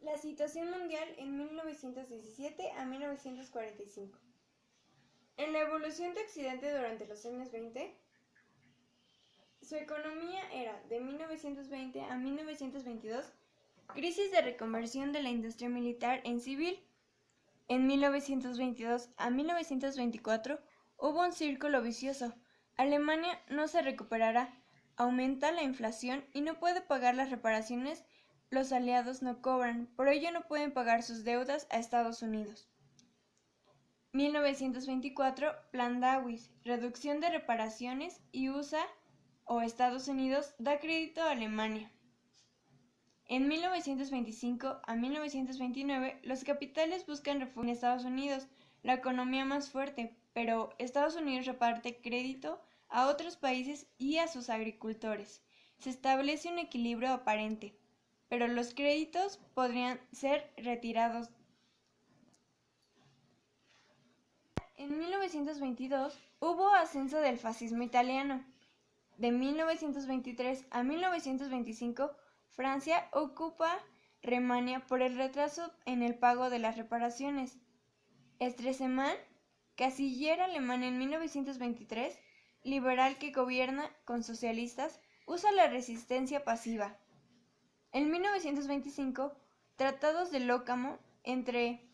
La situación mundial en 1917 a 1945. En la evolución de Occidente durante los años 20, su economía era, de 1920 a 1922, crisis de reconversión de la industria militar en civil. En 1922 a 1924 hubo un círculo vicioso. Alemania no se recuperará, aumenta la inflación y no puede pagar las reparaciones. Los aliados no cobran, por ello no pueden pagar sus deudas a Estados Unidos. 1924, Plan Dawes, reducción de reparaciones y USA o Estados Unidos da crédito a Alemania. En 1925 a 1929, los capitales buscan refugio en Estados Unidos, la economía más fuerte, pero Estados Unidos reparte crédito a otros países y a sus agricultores. Se establece un equilibrio aparente, pero los créditos podrían ser retirados. En 1922 hubo ascenso del fascismo italiano. De 1923 a 1925, Francia ocupa Renania por el retraso en el pago de las reparaciones. Stresemann, canciller alemán en 1923, liberal que gobierna con socialistas, usa la resistencia pasiva. En 1925, tratados de Locamo entre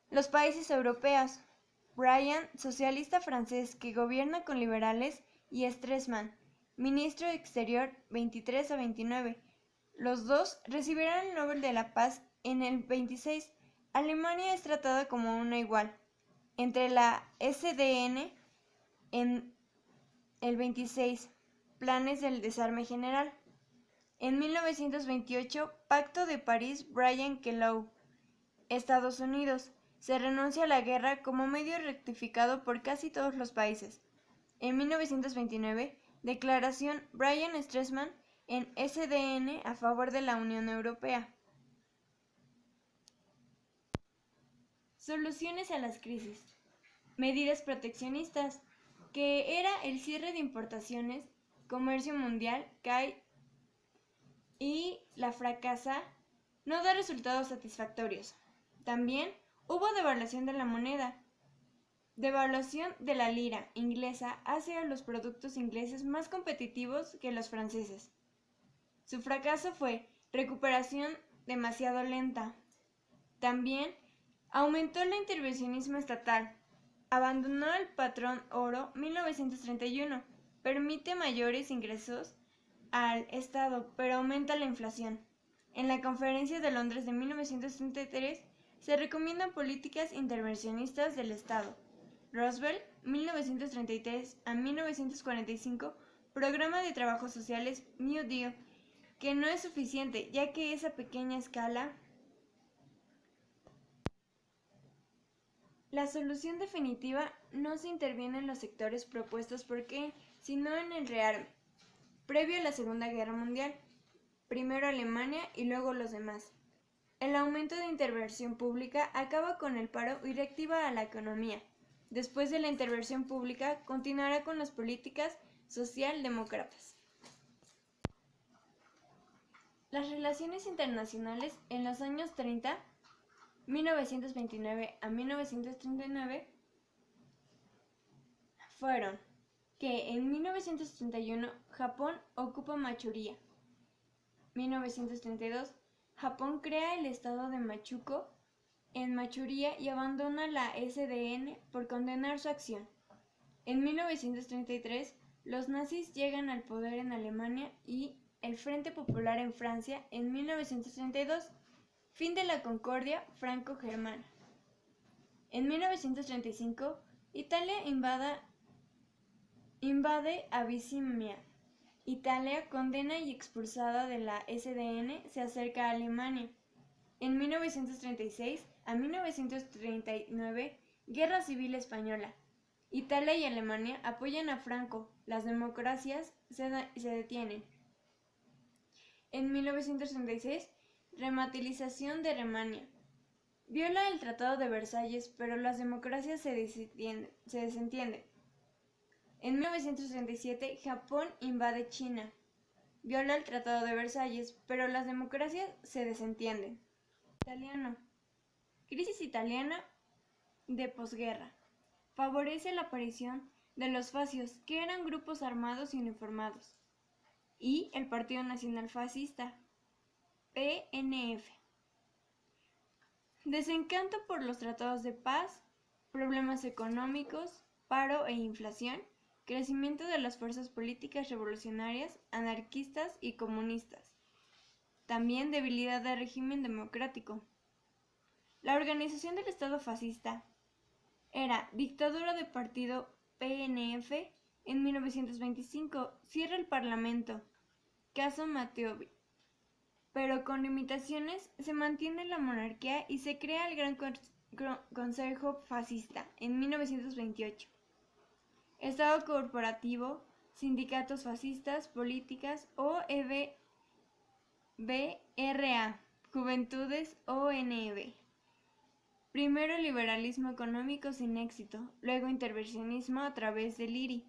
los países europeos. Briand, socialista francés que gobierna con liberales, y Stresemann, ministro de Exterior 23 a 29. Los dos recibirán el Nobel de la Paz en el 26. Alemania es tratada como una igual. Entre la SDN en el 26. Planes del desarme general. En 1928, Pacto de París, Briand Kellogg. Estados Unidos. Se renuncia a la guerra como medio rectificado por casi todos los países. En 1929, declaración Briand Stresemann en SDN a favor de la Unión Europea. Soluciones a las crisis. Medidas proteccionistas, que era el cierre de importaciones, comercio mundial cae y la fracasa no da resultados satisfactorios. También hubo devaluación de la moneda. Devaluación de la lira inglesa hace a los productos ingleses más competitivos que los franceses. Su fracaso fue recuperación demasiado lenta. También aumentó el intervencionismo estatal. Abandonó el patrón oro 1931. Permite mayores ingresos al Estado, pero aumenta la inflación. En la Conferencia de Londres de 1933 se recomiendan políticas intervencionistas del Estado. Roosevelt, 1933 a 1945, Programa de Trabajos Sociales New Deal, que no es suficiente, ya que es a pequeña escala. La solución definitiva no se interviene en los sectores propuestos por Keynes, sino en el rearme. Previo a la Segunda Guerra Mundial, primero Alemania y luego los demás. El aumento de intervención pública acaba con el paro y reactiva a la economía. Después de la intervención pública, continuará con las políticas socialdemócratas. Las relaciones internacionales en los años 30, 1929 a 1939, fueron que en 1931 Japón ocupa Manchuria. 1932 Japón crea el estado de Manchukuo en Manchuria y abandona la SDN por condenar su acción. En 1933 los nazis llegan al poder en Alemania y el Frente Popular en Francia en 1932. Fin de la concordia franco-germana. En 1935 Italia invade Abisinia. Italia, condena y expulsada de la SDN, se acerca a Alemania. En 1936 a 1939, Guerra Civil Española. Italia y Alemania apoyan a Franco. Las democracias se detienen. En 1936, rematilización de Renania. Viola el Tratado de Versalles, pero las democracias se desentienden. En 1937, Japón invade China. Viola el Tratado de Versalles, pero las democracias se desentienden. Italiano. Crisis italiana de posguerra. Favorece la aparición de los fascios, que eran grupos armados y uniformados, y el Partido Nacional Fascista, PNF. Desencanto por los tratados de paz, problemas económicos, paro e inflación, crecimiento de las fuerzas políticas revolucionarias, anarquistas y comunistas. También debilidad del régimen democrático. La organización del Estado fascista era dictadura del partido PNF. En 1925 cierra el Parlamento, caso Matteotti, pero con limitaciones se mantiene la monarquía y se crea el Gran Consejo Fascista en 1928. Estado corporativo, sindicatos fascistas, políticas, OEBRA, Juventudes, ONB. Primero liberalismo económico sin éxito, luego intervencionismo a través del IRI,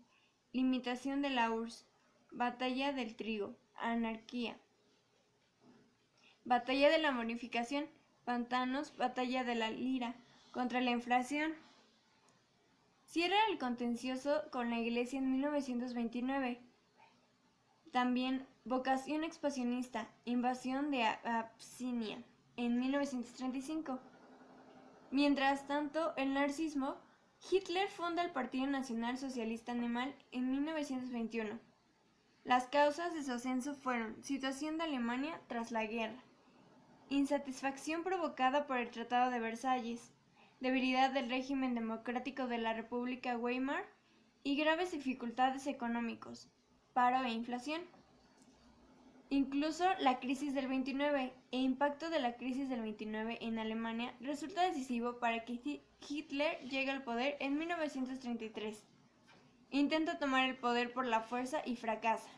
limitación de la URSS, batalla del trigo, anarquía, batalla de la bonificación, pantanos, batalla de la lira, contra la inflación. Cierra el contencioso con la Iglesia en 1929. También vocación expansionista, invasión de Absinia en 1935. Mientras tanto, el nazismo, Hitler funda el Partido Nacional Socialista Alemán en 1921. Las causas de su ascenso fueron situación de Alemania tras la guerra, insatisfacción provocada por el Tratado de Versalles, debilidad del régimen democrático de la República Weimar y graves dificultades económicos, paro e inflación. Incluso la crisis del 29 e impacto de la crisis del 29 en Alemania resulta decisivo para que Hitler llegue al poder en 1933. Intenta tomar el poder por la fuerza y fracasa.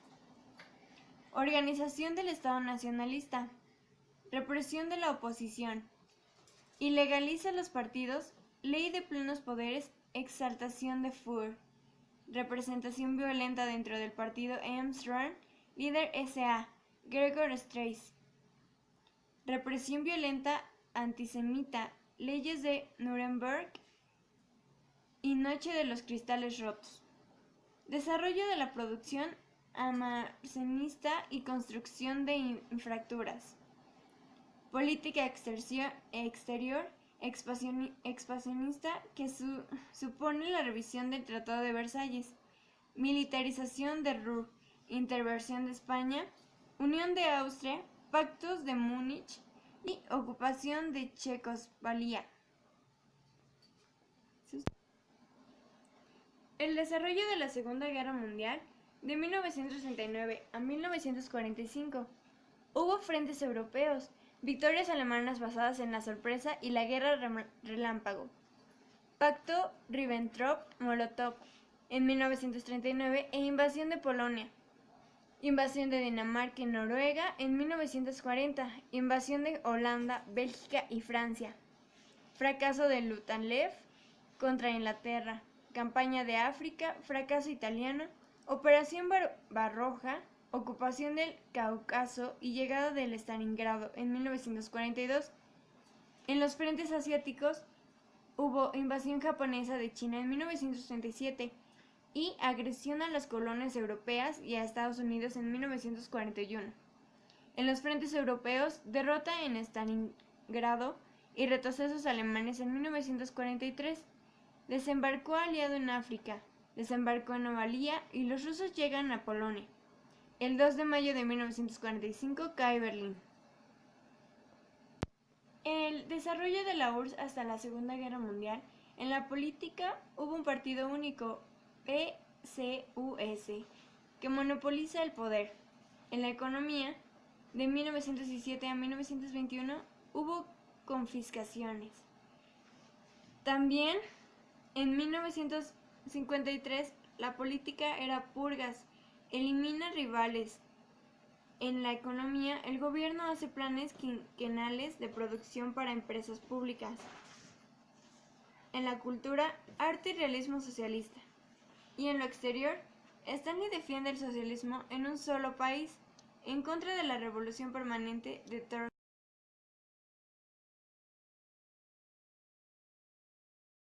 Organización del Estado nacionalista. Represión de la oposición. Ilegaliza los partidos. Ley de plenos poderes. Exaltación de Führer. Representación violenta dentro del partido Emsland. Líder S.A. Gregor Strauss. Represión violenta antisemita. Leyes de Nuremberg y Noche de los cristales rotos. Desarrollo de la producción almacenista y construcción de infraestructuras. Política exterior expansionista que supone la revisión del Tratado de Versalles. Militarización de Ruhr. Intervención de España. Unión de Austria. Pactos de Múnich y ocupación de Checoslovaquia. El desarrollo de la Segunda Guerra Mundial de 1939 a 1945. Hubo frentes europeos, victorias alemanas basadas en la sorpresa y la guerra relámpago. Pacto Ribbentrop-Molotov en 1939 e invasión de Polonia. Invasión de Dinamarca y Noruega en 1940. Invasión de Holanda, Bélgica y Francia. Fracaso de Luftwaffe contra Inglaterra. Campaña de África, fracaso italiano, Operación Barbarroja, ocupación del Cáucaso y llegada del Stalingrado en 1942. En los frentes asiáticos hubo invasión japonesa de China en 1937 y agresión a las colonias europeas y a Estados Unidos en 1941. En los frentes europeos, derrota en Stalingrado y retrocesos alemanes en 1943. Desembarcó aliado en África, desembarcó en Novalia y los rusos llegan a Polonia. El 2 de mayo de 1945 cae Berlín. El desarrollo de la URSS hasta la Segunda Guerra Mundial. En la política hubo un partido único, PCUS, que monopoliza el poder. En la economía, de 1917 a 1921, hubo confiscaciones. También, en 1953, la política era purgas, elimina rivales. En la economía, el gobierno hace planes quinquenales de producción para empresas públicas. En la cultura, arte y realismo socialista. Y en lo exterior, Stanley defiende el socialismo en un solo país, en contra de la revolución permanente de Thorpe.